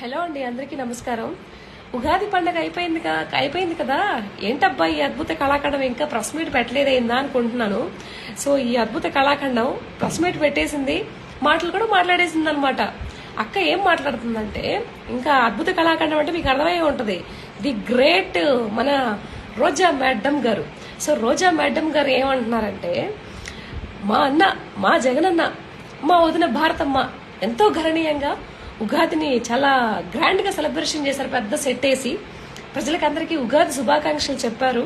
Hello అండి, అందరికీ నమస్కారం. ఉగాది పండగ అయిపోయింది కదా. ఏంటబ్బా ఈ అద్భుత కళాఖండం ఇంకా ప్రెస్ మీట్ పెట్టలేదేందా అనుకుంటున్నాను. సో ఈ అద్భుత కళాఖండం ప్రెస్ మీట్ పెట్టేసింది, మాటలు కూడా మాట్లాడేసింది అనమాట. అక్క ఏం మాట్లాడుతుందంటే, ఇంకా అద్భుత కళాఖండం అంటే మీకు అర్థమై ఉంటది, ది గ్రేట్ మన రోజా మేడం గారు. సో రోజా మేడం గారు ఏమంటున్నారంటే, మా అన్న, మా జగనన్న, మా వదిన భారతమ్మ ఎంతో గణనీయంగా ఉగాదిని చాలా గ్రాండ్ గా సెలబ్రేషన్ చేశారు. పెద్ద సెట్ వేసి ప్రజలకు అందరికీ ఉగాది శుభాకాంక్షలు చెప్పారు.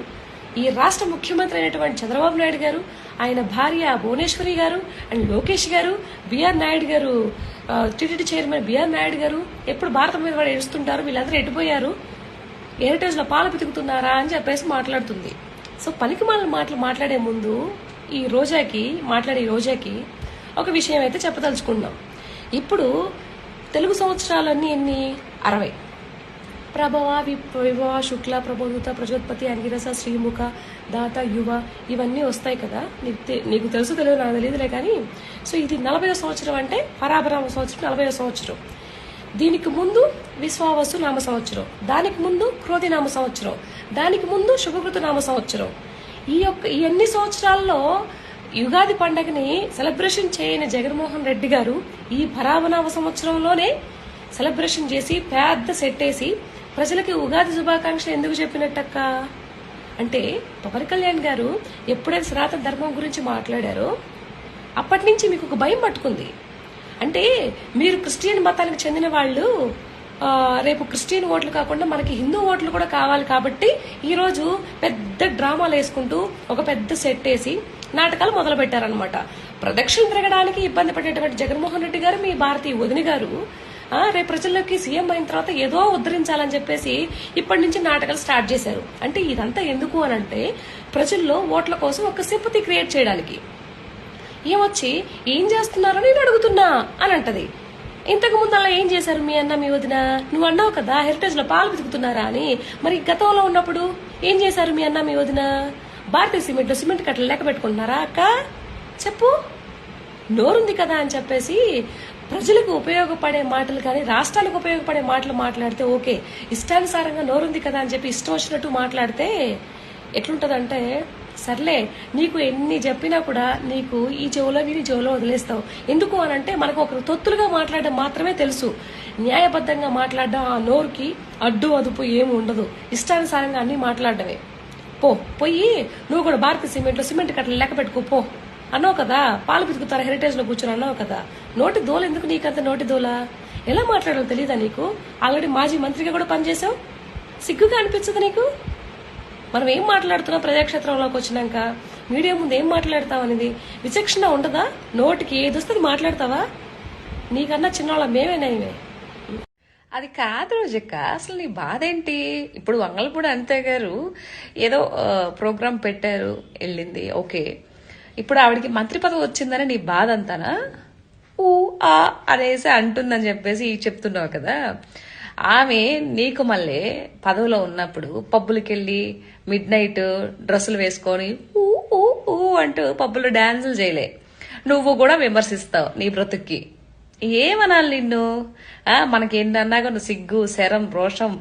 ఈ రాష్ట్ర ముఖ్యమంత్రి అయినటువంటి చంద్రబాబు నాయుడు గారు, ఆయన భార్య భువనేశ్వరి గారు అండ్ లోకేష్ గారు, బిఆర్ నాయుడు గారు, టీటీడీ చైర్మన్ బిఆర్ నాయుడు గారు ఎప్పుడు భారతం మీద వాడు ఏడుస్తుంటారు, వీళ్ళందరూ ఎటుపోయారు, హెరిటేజ్ లో పాలు పితుకుతున్నారా అని చెప్పేసి మాట్లాడుతుంది. సో పనికి మాటలు మాట్లాడే ముందు ఈ రోజాకి ఒక విషయం అయితే చెప్పదలుచుకున్నాం. ఇప్పుడు తెలుగు సంవత్సరాలన్నీ ఎన్ని? 60. ప్రభవ, విభవ, శుక్ల, ప్రబోధుత, ప్రజోత్పత్తి, అంగిరస, శ్రీముఖ, దాత, యువ, ఇవన్నీ వస్తాయి కదా. నీకు తెలుసు తెలియదు, నాకు తెలియదులే కానీ. సో ఇది 40వ సంవత్సరం, అంటే పరాభరామ సంవత్సరం 40వ సంవత్సరం. దీనికి ముందు విశ్వావసు నామ సంవత్సరం, దానికి ముందు క్రోధి నామ సంవత్సరం, దానికి ముందు శుభకృత నామ సంవత్సరం. ఈ అన్ని సంవత్సరాల్లో యుగాది పండగని సెలబ్రేషన్ చేయని జగన్మోహన్ రెడ్డి గారు ఈ పరాభనామ సంవత్సరంలోనే సెలబ్రేషన్ చేసి పెద్ద సెట్ వేసి ప్రజలకి ఉగాది శుభాకాంక్షలు ఎందుకు చెప్పినట్టక్క అంటే, పవన్ కళ్యాణ్ గారు ఎప్పుడైతే సనాతన ధర్మం గురించి మాట్లాడారో అప్పటి నుంచి మీకు ఒక భయం పట్టుకుంది. అంటే మీరు క్రిస్టియన్ మతానికి చెందిన వాళ్ళు, రేపు క్రిస్టియన్ ఓట్లు కాకుండా మనకి హిందూ ఓట్లు కూడా కావాలి కాబట్టి ఈ రోజు పెద్ద డ్రామాలు వేసుకుంటూ ఒక పెద్ద సెట్ వేసి నాటకాలు మొదలు పెట్టారనమాట. ప్రదక్షిణ తిరగడానికి ఇబ్బంది పడేటువంటి జగన్మోహన్ రెడ్డి గారు, మీ భారతీయ వదిన గారు, రేపు ప్రజల్లోకి సీఎం అయిన తర్వాత ఏదో ఉద్ధరించాలని చెప్పేసి ఇప్పటి నుంచి నాటకాలు స్టార్ట్ చేశారు. అంటే ఇదంతా ఎందుకు అనంటే, ప్రజల్లో ఓట్ల కోసం ఒక సింపతి క్రియేట్ చేయడానికి. ఏమొచ్చి ఏం చేస్తున్నారో నేను అడుగుతున్నా అని అంటది. ఇంతకు ముందు అలా ఏం చేశారు మీ అన్న, మీ వదిన? నువ్వు అన్నావు కదా హెరిటేజ్ లో పాలు పితుకుతున్నారా అని. మరి గతంలో ఉన్నప్పుడు ఏం చేశారు మీ అన్న, మీ వదిన? భారతీయ సిమెంట్ కట్టలు లెక్క పెట్టుకుంటున్నారా అక్క? చెప్పు. నోరుంది కదా అని చెప్పేసి ప్రజలకు ఉపయోగపడే మాటలు కానీ రాష్ట్రానికి ఉపయోగపడే మాటలు మాట్లాడితే ఓకే. ఇష్టానుసారంగా నోరుంది కదా అని చెప్పి ఇష్టం వచ్చినట్టు మాట్లాడితే ఎట్లుంటదంటే, సర్లే నీకు ఎన్ని చెప్పినా కూడా నీకు ఈ చెవులో విని చెవులో వదిలేస్తావు. ఎందుకు అనంటే, మనకు ఒకరు తొత్తులుగా మాట్లాడడం మాత్రమే తెలుసు. న్యాయబద్ధంగా మాట్లాడడం ఆ నోరుకి అడ్డు అదుపు ఏమి ఉండదు. ఇష్టానుసారంగా అన్ని మాట్లాడడమే. పోయి నువ్వు కూడా భారతీయ సిమెంట్ కట్టలు లెక్క పెట్టుకో పో అన్నావు కదా. పాలు పితుకుతారా హెరిటేజ్ లో కూర్చొని అన్నావు కదా. నోటి దోల ఎందుకు నీకంత నోటి దోల? ఎలా మాట్లాడాలో తెలీదా నీకు? ఆల్రెడీ మాజీ మంత్రిగా కూడా పనిచేసావు. సిగ్గుగా అనిపించదు నీకు? మనం ఏం మాట్లాడుతున్నాం ప్రజాక్షేత్రంలోకి వచ్చినాక, మీడియా ముందు ఏం మాట్లాడతాం అనేది విచక్షణ ఉండదా? నోటికి ఏది వస్తుంది మాట్లాడతావా? నీకన్నా చిన్నవాళ్ళ మేమేనా ఇవే? అది కాదు రోజక్క, అసలు నీ బాధ ఏంటి? ఇప్పుడు వంగలపూడి అనిత గారు ఏదో ప్రోగ్రాం పెట్టారు, వెళ్ళింది, ఓకే. ఇప్పుడు ఆవిడకి మంత్రి పదవి వచ్చిందని నీ బాధ అంతానా? ఊ ఆ అనేసి అంటుందని చెప్పేసి చెప్తున్నావు కదా. ఆమె నీకు మళ్ళీ పదవిలో ఉన్నప్పుడు పబ్బులకెళ్ళి మిడ్ నైట్ డ్రెస్సులు వేసుకొని ఊ ఊ ఊ అంటూ పబ్బులు డాన్సులు చేయలే. నువ్వు కూడా విమర్శిస్తావు నీ బ్రతుక్కి. ఏమనాలి నిన్ను? మనకి ఏంటన్నాగా నువ్వు సిగ్గు, శరం, రోషం,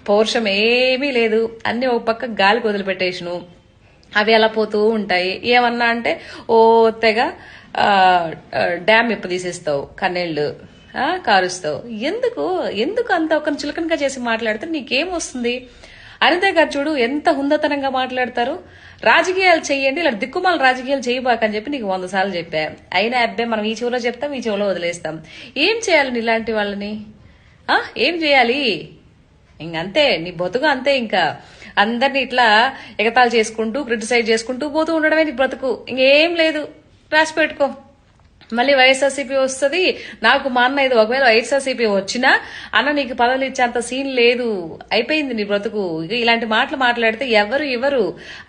పౌరుషం ఏమీ లేదు. అన్ని ఒక పక్క గాలికి వదిలిపెట్టేసిను. అవి ఎలా పోతూ ఉంటాయి. ఏమన్నా అంటే ఓ తెగ డ్యామ్ ఇప్ప తీసేస్తావు, కన్నీళ్లు కారుస్తావు. ఎందుకు అంత ఒక చులకనగా చేసి మాట్లాడితే నీకేం వస్తుంది? అనిత గారు చూడు ఎంత హుందతనంగా మాట్లాడతారు. రాజకీయాలు చెయ్యండి, ఇలా దిక్కుమాల రాజకీయాలు చేయబాకని చెప్పి నీకు 100 సార్లు చెప్పా. అయినా అబ్బాయి మనం ఈ చెవులో చెప్తాం, ఈ చెవులో వదిలేస్తాం. ఏం చేయాలి ఇలాంటి వాళ్ళని? ఏం చేయాలి? ఇంకంతే నీ బతుకు, అంతే. ఇంకా అందరినీ ఇట్లా ఎగతాలు చేసుకుంటూ క్రిటిసైజ్ చేసుకుంటూ పోతూ ఉండడమే నీ బ్రతుకు, ఇంకేం లేదు. రాసి పెట్టుకో. మళ్ళీ వైఎస్ఆర్సీపీ వస్తుంది. నాకు మా అన్న ఇది, ఒకవేళ వైఎస్ఆర్సీపీ వచ్చినా అన్న నీకు పదవులు ఇచ్చేంత సీన్ లేదు, అయిపోయింది నీ బ్రతుకు. ఇలాంటి మాటలు మాట్లాడితే ఎవరు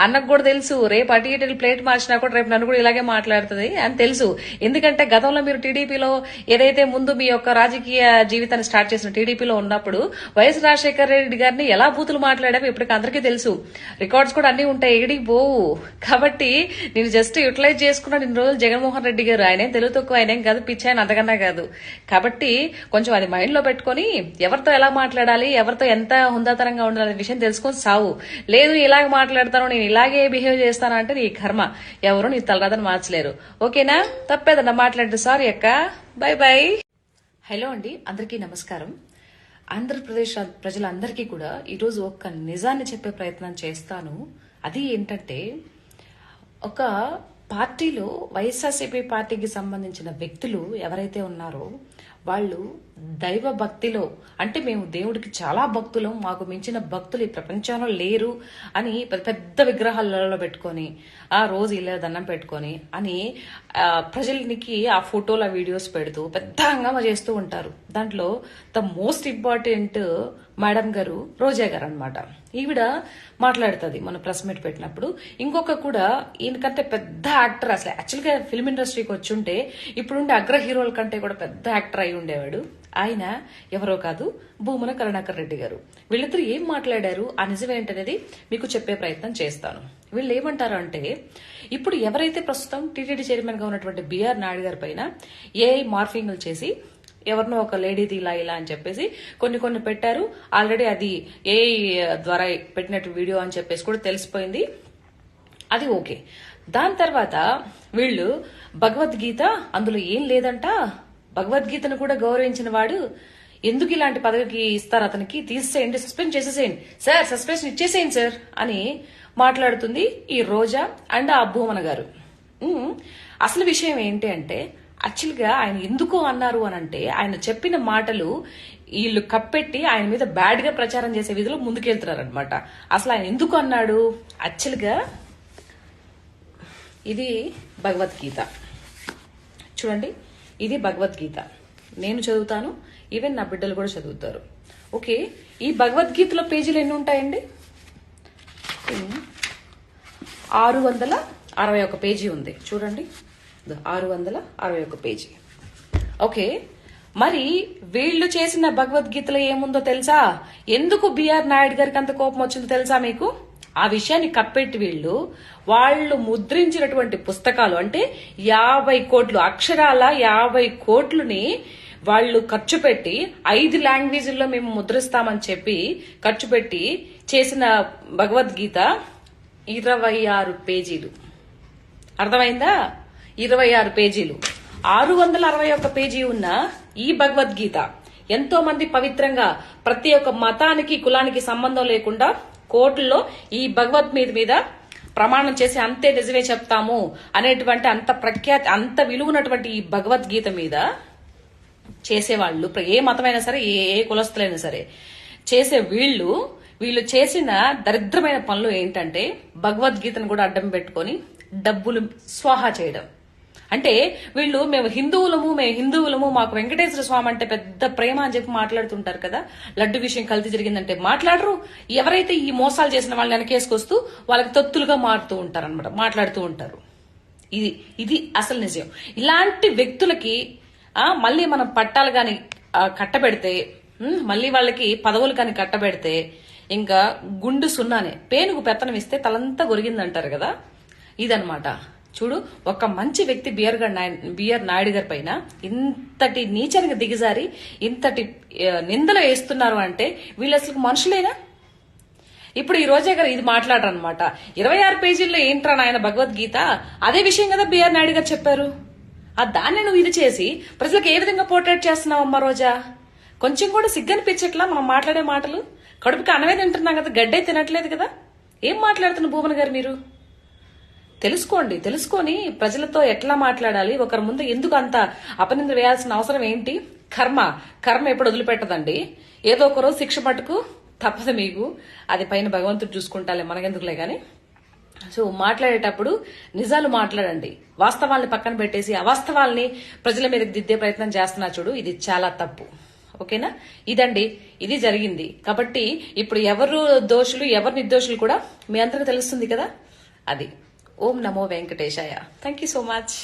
అన్నకు కూడా తెలుసు. రేపు అటు ఇటు ప్లేట్ మార్చినా కూడా రేపు నన్ను కూడా ఇలాగే మాట్లాడుతుంది అని తెలుసు. ఎందుకంటే గతంలో మీరు టీడీపీలో ఏదైతే ముందు మీ యొక్క రాజకీయ జీవితాన్ని స్టార్ట్ చేసిన టీడీపీలో ఉన్నప్పుడు వైఎస్ రాజశేఖర రెడ్డి గారిని ఎలా బూతులు మాట్లాడామో ఇప్పటికి అందరికీ తెలుసు. రికార్డ్స్ కూడా అన్ని ఉంటాయి, ఎడికి పోవు. కాబట్టి నేను జస్ట్ యూటిలైజ్ చేసుకున్నా. ఇన్ని రోజులు జగన్మోహన్ రెడ్డి గారు, ఆయనే తెలుసు తెలివి తక్కువ అయినేం కాదు, పిచ్చి ఆయన అంతకన్నా కాదు. కాబట్టి కొంచెం అది మైండ్ లో పెట్టుకొని ఎవరితో ఎలా మాట్లాడాలి, ఎవరితో ఎంత హుందాతనంగా ఉండాలి విషయం తెలుసుకొని సావు. లేదు ఇలాగ మాట్లాడతాను, నేను ఇలాగే బిహేవ్ చేస్తాను అంటే నీ కర్మ, ఎవరు నీ తలరాతను మార్చలేరు. ఓకేనా? తప్పేదన్నా మాట్లాడితే సారీ అక్క, బై బై. హలో అండి, అందరికీ నమస్కారం. ఆంధ్రప్రదేశ్ ప్రజలందరికీ కూడా ఈరోజు ఒక నిజాన్ని చెప్పే ప్రయత్నం చేస్తాను. అది ఏంటంటే, ఒక పార్టీలో వైఎస్ఆర్సీపీ పార్టీకి సంబంధించిన వ్యక్తులు ఎవరైతే ఉన్నారో వాళ్ళు దైవ భక్తిలో, అంటే మేము దేవుడికి చాలా భక్తులం, మాకు మించిన భక్తులు ఈ ప్రపంచంలో లేరు అని పెద్ద పెద్ద విగ్రహాలలో పెట్టుకొని ఆ రోజు ఇలా దండం పెట్టుకొని అని ప్రజలకి ఆ ఫోటోల వీడియోస్ పెడుతూ పెద్ద హంగామా చేస్తూ ఉంటారు. దాంట్లో ద మోస్ట్ ఇంపార్టెంట్ మేడం గారు రోజా గారు అనమాట. ఈవిడ మాట్లాడుతుంది మన ప్రెస్ మీట్ పెట్టినప్పుడు. ఇంకొక కూడా ఈయనకంటే పెద్ద యాక్టర్, అసలు యాక్చువల్గా ఫిల్మ్ ఇండస్ట్రీకి వచ్చుంటే ఇప్పుడుండే అగ్ర హీరోల కంటే కూడా పెద్ద యాక్టర్ అయి ఉండేవాడు. ఆయన ఎవరో కాదు, భూమన కరుణాకర్ రెడ్డి గారు. వీళ్ళిద్దరు ఏం మాట్లాడారు, ఆ నిజం ఏంటనేది మీకు చెప్పే ప్రయత్నం చేస్తాను. వీళ్ళు ఏమంటారు అంటే, ఇప్పుడు ఎవరైతే ప్రస్తుతం టీటీడీ చైర్మన్ గా ఉన్నటువంటి బిఆర్ నాయుడు గారి పైన ఏఐ మార్ఫింగ్లు చేసి ఎవరినో ఒక లేడీది ఇలా ఇలా అని చెప్పేసి కొన్ని పెట్టారు. ఆల్రెడీ అది ఏఐ ద్వారా పెట్టినట్టు వీడియో అని చెప్పేసి కూడా తెలిసిపోయింది. అది ఓకే. దాని తర్వాత వీళ్ళు భగవద్గీత అందులో ఏం లేదంట, భగవద్గీతను కూడా గౌరవించిన వాడు ఎందుకు ఇలాంటి పదవికి ఇస్తారు, అతనికి తీసేయండి, సస్పెండ్ చేసేసేయండి సార్, సస్పెన్షన్ ఇచ్చేసేయండి సార్ అని మాట్లాడుతుంది ఈ రోజా అండ్ ఆ భూమన గారు. అసలు విషయం ఏంటి అంటే, యాక్చువల్ గా ఆయన ఎందుకు అన్నారు అని అంటే, ఆయన చెప్పిన మాటలు వీళ్ళు కప్పెట్టి ఆయన మీద బ్యాడ్ గా ప్రచారం చేసే విధిలో ముందుకెళ్తున్నారు అనమాట. అసలు ఆయన ఎందుకు అన్నాడు, యాక్చువల్ గా ఇది భగవద్గీత చూడండి, ఇది భగవద్గీత. నేను చదువుతాను, ఈవెన్ నా బిడ్డలు కూడా చదువుతారు. ఓకే, ఈ భగవద్గీతలో పేజీలు ఎన్ని ఉంటాయండి? 661 పేజీ ఉంది చూడండి, 661 పేజీ. ఓకే, మరి వీళ్ళు చేసిన భగవద్గీతలో ఏముందో తెలుసా? ఎందుకు బిఆర్ నాయుడు గారికి అంత కోపం వచ్చిందో తెలుసా మీకు? ఆ విషయాన్ని కప్పెట్టి వాళ్ళు ముద్రించినటువంటి పుస్తకాలు, అంటే 50 కోట్లు అక్షరాల 50 కోట్లుని వాళ్ళు ఖర్చు పెట్టి 5 లాంగ్వేజ్ల్లో మేము ముద్రిస్తామని చెప్పి ఖర్చు పెట్టి చేసిన భగవద్గీత 26 పేజీలు. అర్థమైందా? 26 పేజీలు. 661 పేజీ ఉన్న ఈ భగవద్గీత ఎంతో మంది పవిత్రంగా ప్రతి ఒక్క మతానికి కులానికి సంబంధం లేకుండా కోర్టుల్లో ఈ భగవద్గీత మీద ప్రమాణం చేసి అంతే నిజమే చెప్తాము అనేటువంటి అంత ప్రఖ్యాతి, అంత విలువనటువంటి ఈ భగవద్గీత మీద చేసేవాళ్ళు, ఏ మతమైనా సరే, ఏ కులస్తులైనా సరే చేసే వీళ్ళు చేసిన దరిద్రమైన పనులు ఏంటంటే, భగవద్గీతను కూడా అడ్డం పెట్టుకొని డబ్బులు స్వాహా చేయడం. అంటే వీళ్ళు మేము హిందువులము, మాకు వెంకటేశ్వర స్వామి అంటే పెద్ద ప్రేమ అని చెప్పి మాట్లాడుతుంటారు కదా. లడ్డు విషయం కల్తీ జరిగిందంటే మాట్లాడరు. ఎవరైతే ఈ మోసాలు చేసిన వాళ్ళని వెనకేసుకొస్తూ వాళ్ళకి తొత్తులుగా మారుతూ ఉంటారు అనమాట, మాట్లాడుతూ ఉంటారు. ఇది అసలు నిజం. ఇలాంటి వ్యక్తులకి మళ్ళీ మనం పట్టాలు కాని కట్టబెడితే, మళ్ళీ వాళ్ళకి పదవులు కాని కట్టబెడితే ఇంకా గుండు సున్నానే, పేనుగు పెత్తనం ఇస్తే తలంతా గొరిగిందంటారు కదా. ఇదనమాట. చూడు, ఒక మంచి వ్యక్తి బిఆర్ నాయుడు గారి పైన ఇంతటి నీచనిగా దిగజారి ఇంతటి నిందలు వేస్తున్నారు అంటే వీళ్ళు అసలు మనుషులేనా? ఇప్పుడు ఈ రోజే గారు ఇది మాట్లాడరనమాట. 26 పేజీల్లో ఏంట్రా నాయన భగవద్గీత, అదే విషయం కదా బిఆర్ నాయుడు గారు చెప్పారు. దాన్ని నువ్వు ఇది చేసి ప్రజలకు ఏ విధంగా పోర్ట్రేట్ చేస్తున్నావమ్మా రోజా? కొంచెం కూడా సిగ్గనిపించట్లా మనం మాట్లాడే మాటలు? కడుపుకి అన్నమే తింటున్నాం కదా, గడ్డే తినట్లేదు కదా. ఏం మాట్లాడుతున్న భూమన గారు మీరు? తెలుసుకొని ప్రజలతో ఎట్లా మాట్లాడాలి, ఒకరి ముందు ఎందుకు అంత అపనింద వేయాల్సిన అవసరం ఏంటి? కర్మ ఎప్పుడు వదిలిపెట్టదండి. ఏదో ఒక రోజు శిక్ష మటుకు తప్పదు మీకు. అది పైన భగవంతుడు చూసుకుంటాలే, మనకెందుకులే గాని. సో మాట్లాడేటప్పుడు నిజాలు మాట్లాడండి, వాస్తవాల్ని పక్కన పెట్టేసి అవాస్తవాల్ని ప్రజల మీద దిద్దే ప్రయత్నం చేస్తున్నా చూడు, ఇది చాలా తప్పు. ఓకేనా? ఇది జరిగింది. కాబట్టి ఇప్పుడు ఎవరు దోషులు ఎవరు నిర్దోషులు కూడా మీ అందరికీ తెలుస్తుంది కదా. అది ఓం నమో వెంకటేశాయ. Thank you so much.